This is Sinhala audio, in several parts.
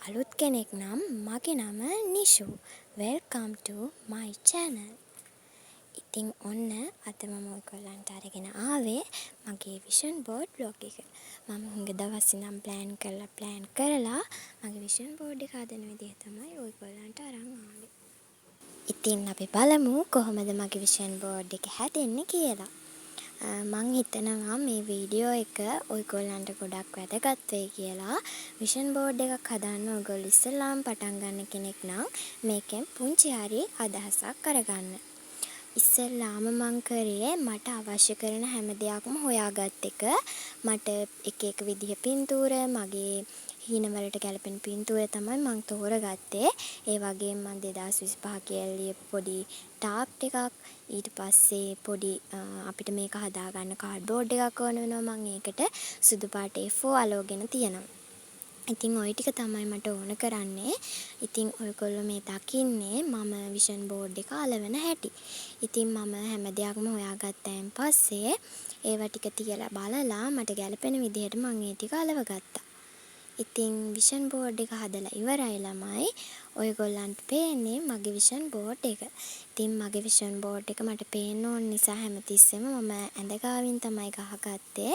අලුත් කෙනෙක් නම් මගේ නම නිෂු. Welcome to my channel. ඉතින් ඔන්න අද මම ඔයගොල්ලන්ට අරගෙන ආවේ මගේ vision board vlog එක. මම හුඟ දවස් ඉඳන් plan කරලා මගේ vision board එක හදන විදිහ තමයි ඔයගොල්ලන්ට අරන් ආවේ. ඉතින් අපි බලමු කොහොමද මගේ vision board එක හැදෙන්නේ කියලා. මං හිතනවා මේ වීඩියෝ එක ඔයගොල්ලන්ට ගොඩක් වැදගත් වෙයි කියලා. විෂන් බෝඩ් එකක් හදන්න ඔයගොල්ලෝ ඉස්සෙල්ලාම පටන් ගන්න කෙනෙක් නම් මේකෙන් පුංචි හරි අදහසක් අරගන්න. ඉස්සෙල්ලාම මං කරේ මට අවශ්‍ය කරන හැම දෙයක්ම හොයාගත් එක. මට එක විදිහ පින්තූර මගේ හීනවලට ගැලපෙන පින්තූර තමයි මං තෝරගත්තේ. ඒ වගේම මං 2025 කියලා ලියපු පොඩි ටාප් එකක් ඊට පස්සේ පොඩි අපිට මේක හදාගන්න කාඩ්බෝඩ් එකක් ඕන වෙනවා. මං ඒකට සුදු පාට A4 අලවගෙන තියෙනවා. ඉතින් ওই ටික තමයි මට ඕන කරන්නේ. ඉතින් ඔයගොල්ලෝ මේ දකින්නේ මම විෂන් බෝඩ් එක අලවන හැටි. ඉතින් මම හැම දෙයක්ම හොයාගත්තයින් පස්සේ ඒවා ටික තියලා බලලා මට ගැලපෙන විදිහට මම ඒ ටික අලවගත්තා. ඉතින් විෂන් බෝඩ් එක හදලා ඉවරයි ළමයි. ඔයගොල්ලන්ට පේන්නේ මගේ විෂන් බෝඩ් එක. ඉතින් මගේ විෂන් බෝඩ් එක මට පේන්න ඕන නිසා හැමතිස්සෙම මම ඇඳ ගාවින් තමයි ගහගත්තේ.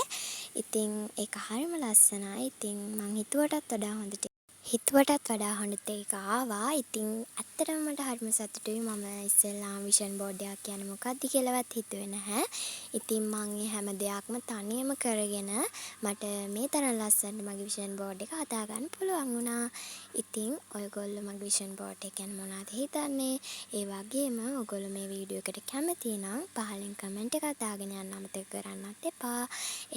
ඉතින් ඒක හරිම ලස්සනයි. ඉතින් මං හිතුවටත් වඩා හොඳට ඒක ආවා. ඉතින් ඇත්තටම මට හරිම සතුටුයි. මම ඉස්සෙල්ලාම විෂන් බෝඩ් එකක් කියන්නේ මොකක්ද කියලාවත් හිතුවේ නැහැ. ඉතින් මං මේ හැම දෙයක්ම තනියම කරගෙන මට මේ තරම් ලස්සනට මගේ විෂන් බෝඩ් එක හදාගන්න පුළුවන් වුණා. ඉතින් ඔයගොල්ලෝ මගේ විෂන් බෝඩ් එක ගැන මොනවද හිතන්නේ? ඒ වගේම ඔයගොල්ලෝ මේ වීඩියෝ එකට කැමති නම් පහලින් කමෙන්ට් එකක් දාගෙන යන්න අමතක කරන්නත් එපා.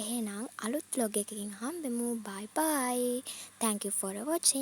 එහෙනම් අලුත් vlog එකකින් හම්බෙමු. Bye bye. Thank you for watching.